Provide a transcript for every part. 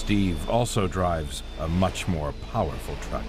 Steve also drives a much more powerful truck.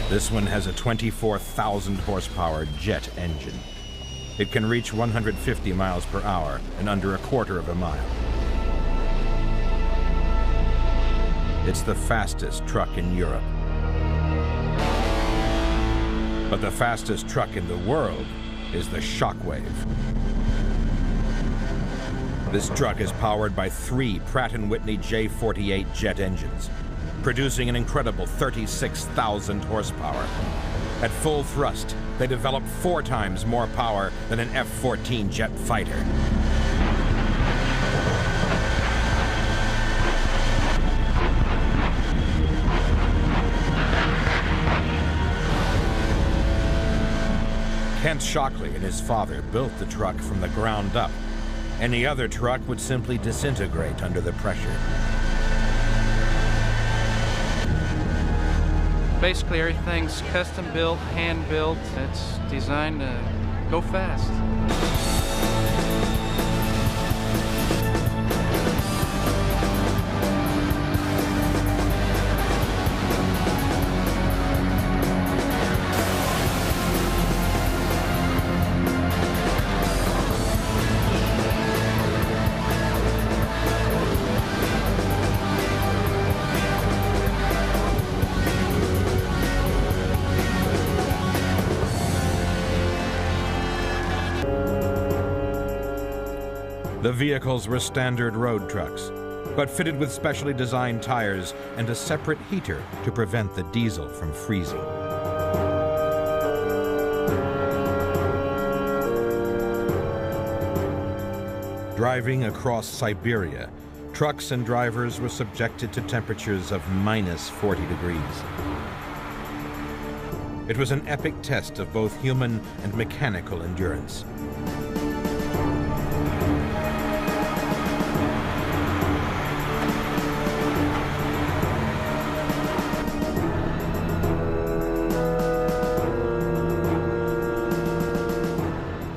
This one has a 24,000 horsepower jet engine. It can reach 150 miles per hour in under a quarter of a mile. It's the fastest truck in Europe. But the fastest truck in the world is the Shockwave. This truck is powered by 3 Pratt & Whitney J48 jet engines, producing an incredible 36,000 horsepower. At full thrust, they develop 4 times more power than an F-14 jet fighter. Kent Shockley and his father built the truck from the ground up. Any other truck would simply disintegrate under the pressure. Basically, everything's custom built, hand built. It's designed to go fast. The vehicles were standard road trucks, but fitted with specially designed tires and a separate heater to prevent the diesel from freezing. Driving across Siberia, trucks and drivers were subjected to temperatures of minus 40 degrees. It was an epic test of both human and mechanical endurance.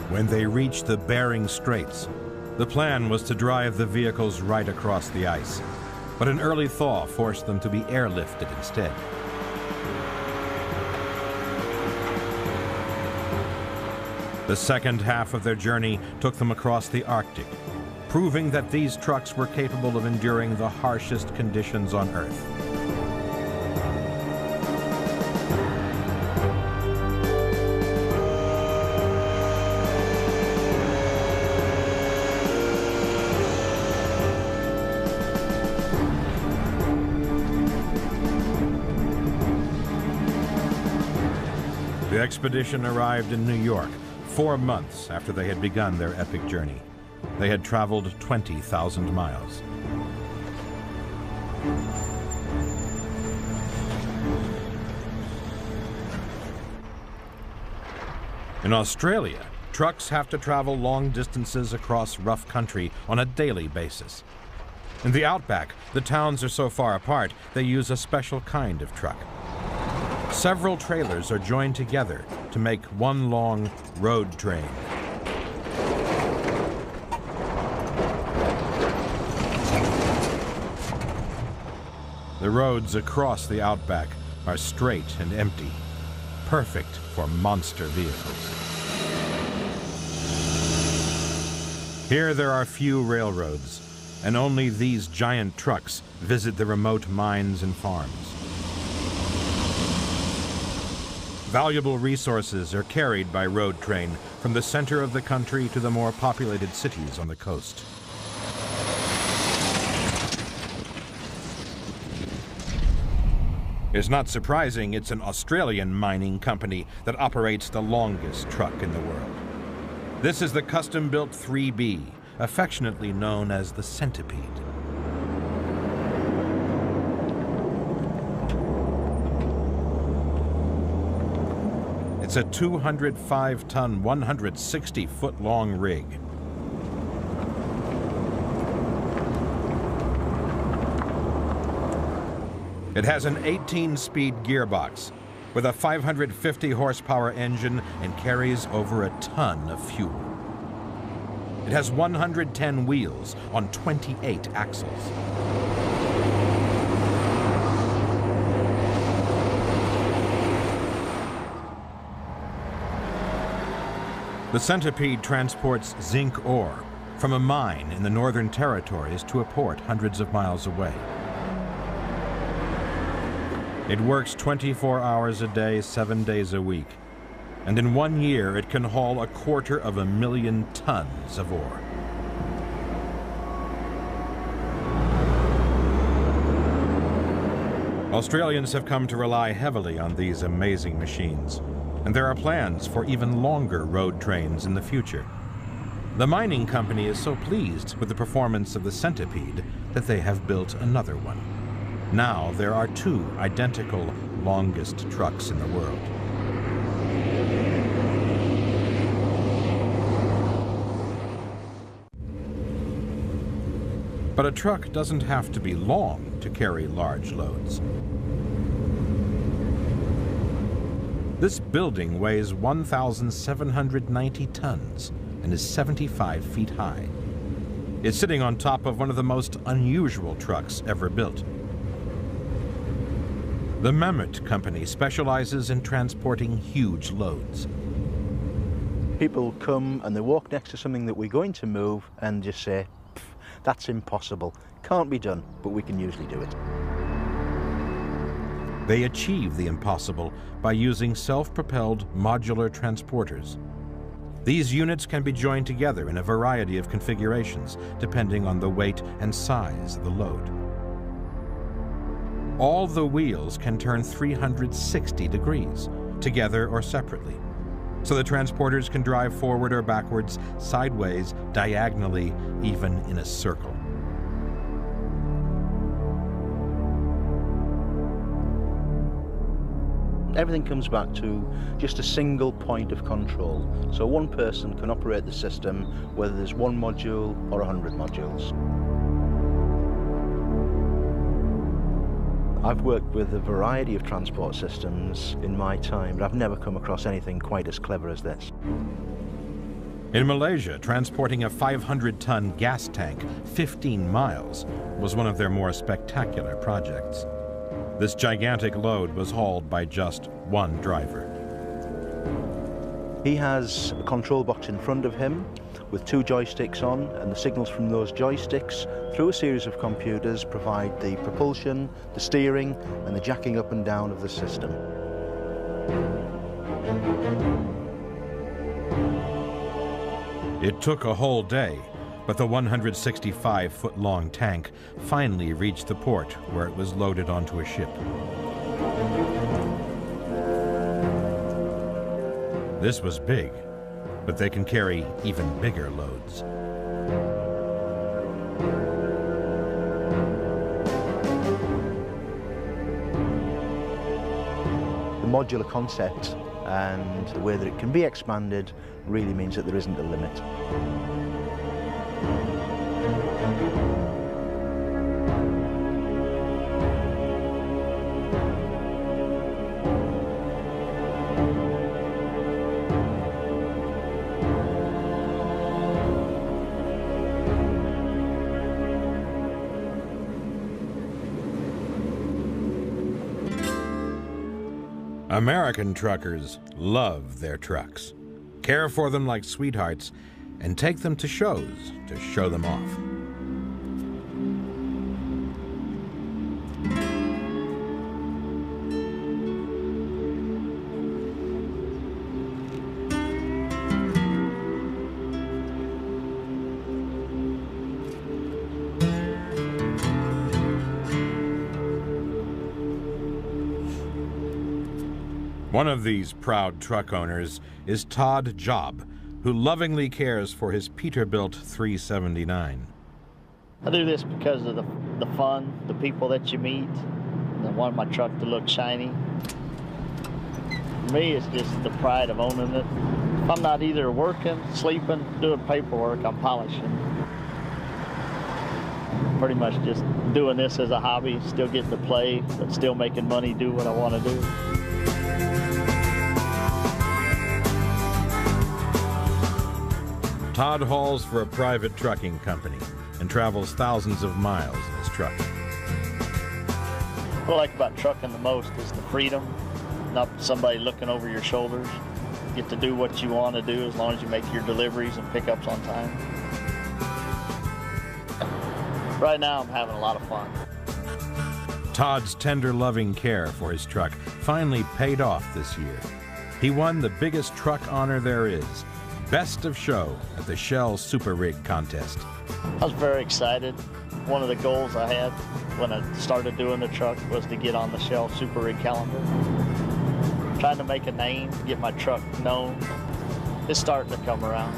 When they reached the Bering Straits, the plan was to drive the vehicles right across the ice, but an early thaw forced them to be airlifted instead. The second half of their journey took them across the Arctic, proving that these trucks were capable of enduring the harshest conditions on Earth. The expedition arrived in New York 4 months after they had begun their epic journey. They had traveled 20,000 miles. In Australia, trucks have to travel long distances across rough country on a daily basis. In the outback, the towns are so far apart, they use a special kind of truck. Several trailers are joined together to make one long road train. The roads across the outback are straight and empty, perfect for monster vehicles. Here there are few railroads, and only these giant trucks visit the remote mines and farms. Valuable resources are carried by road train from the center of the country to the more populated cities on the coast. It's not surprising it's an Australian mining company that operates the longest truck in the world. This is the custom-built 3B, affectionately known as the Centipede. It's a 205-ton, 160-foot-long rig. It has an 18-speed gearbox with a 550-horsepower engine and carries over a ton of fuel. It has 110 wheels on 28 axles. The Centipede transports zinc ore from a mine in the Northern Territories to a port hundreds of miles away. It works 24 hours a day, 7 days a week. And in 1 year, it can haul 250,000 tons of ore. Australians have come to rely heavily on these amazing machines, and there are plans for even longer road trains in the future. The mining company is so pleased with the performance of the Centipede that they have built another one. Now there are 2 identical longest trucks in the world. But a truck doesn't have to be long to carry large loads. This building weighs 1,790 tons and is 75 feet high. It's sitting on top of one of the most unusual trucks ever built. The Mammoth Company specializes in transporting huge loads. People come and they walk next to something that we're going to move and just say, that's impossible, can't be done, but we can usually do it. They achieve the impossible by using self-propelled modular transporters. These units can be joined together in a variety of configurations, depending on the weight and size of the load. All the wheels can turn 360 degrees, together or separately, so the transporters can drive forward or backwards, sideways, diagonally, even in a circle. Everything comes back to just a single point of control. So one person can operate the system, whether there's 1 module or 100 modules. I've worked with a variety of transport systems in my time, but I've never come across anything quite as clever as this. In Malaysia, transporting a 500-ton gas tank 15 miles was one of their more spectacular projects. This gigantic load was hauled by just 1 driver. He has a control box in front of him with 2 joysticks on, and the signals from those joysticks through a series of computers provide the propulsion, the steering, and the jacking up and down of the system. It took a whole day, but the 165-foot-long tank finally reached the port where it was loaded onto a ship. This was big, but they can carry even bigger loads. The modular concept and the way that it can be expanded really means that there isn't a limit. American truckers love their trucks, care for them like sweethearts, and take them to shows to show them off. One of these proud truck owners is Todd Job, who lovingly cares for his Peterbilt 379. I do this because of the fun, the people that you meet. I want my truck to look shiny. For me, it's just the pride of owning it. If I'm not either working, sleeping, doing paperwork, I'm polishing. Pretty much just doing this as a hobby, still getting to play, but still making money, do what I want to do. Todd hauls for a private trucking company and travels thousands of miles in his truck. What I like about trucking the most is the freedom, not somebody looking over your shoulders. You get to do what you want to do as long as you make your deliveries and pickups on time. Right now I'm having a lot of fun. Todd's tender, loving care for his truck finally paid off this year. He won the biggest truck honor there is, Best of Show at the Shell Super Rig Contest. I was very excited. One of the goals I had when I started doing the truck was to get on the Shell Super Rig calendar. Trying to make a name, get my truck known. It's starting to come around.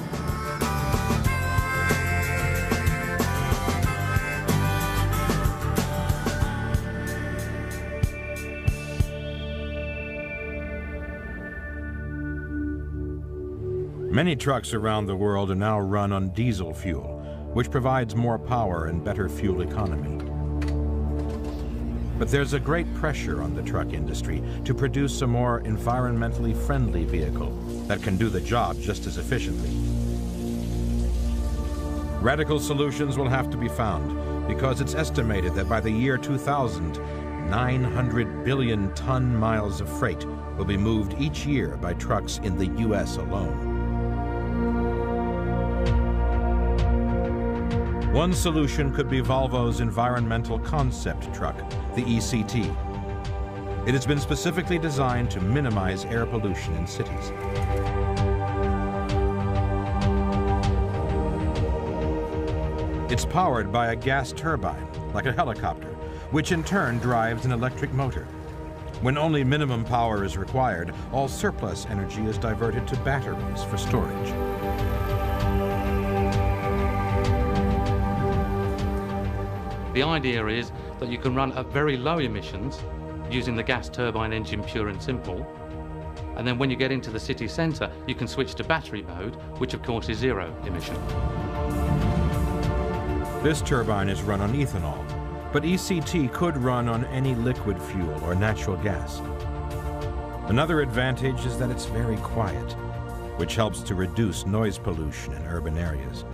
Many trucks around the world are now run on diesel fuel, which provides more power and better fuel economy. But there's a great pressure on the truck industry to produce a more environmentally friendly vehicle that can do the job just as efficiently. Radical solutions will have to be found because it's estimated that by the year 2000, 900 billion ton miles of freight will be moved each year by trucks in the U.S. alone. One solution could be Volvo's environmental concept truck, the ECT. It has been specifically designed to minimize air pollution in cities. It's powered by a gas turbine, like a helicopter, which in turn drives an electric motor. When only minimum power is required, all surplus energy is diverted to batteries for storage. The idea is that you can run at very low emissions using the gas turbine engine pure and simple. And then when you get into the city centre, you can switch to battery mode, which of course is zero emission. This turbine is run on ethanol, but ECT could run on any liquid fuel or natural gas. Another advantage is that it's very quiet, which helps to reduce noise pollution in urban areas.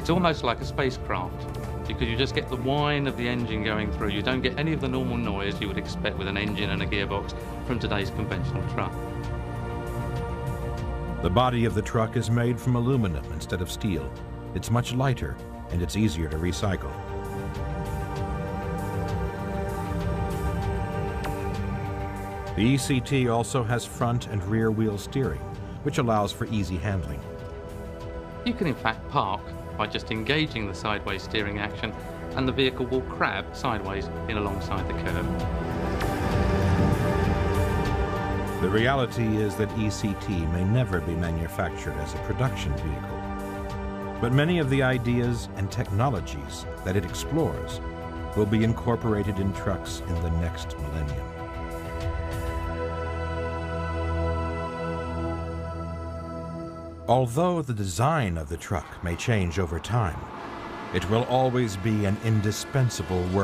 It's almost like a spacecraft, because you just get the whine of the engine going through. You don't get any of the normal noise you would expect with an engine and a gearbox from today's conventional truck. The body of the truck is made from aluminum instead of steel. It's much lighter and it's easier to recycle. The ECT also has front and rear wheel steering, which allows for easy handling. You can in fact park by just engaging the sideways steering action, and the vehicle will crab sideways in alongside the curb. The reality is that ECT may never be manufactured as a production vehicle, but many of the ideas and technologies that it explores will be incorporated in trucks in the next millennium. Although the design of the truck may change over time, it will always be an indispensable work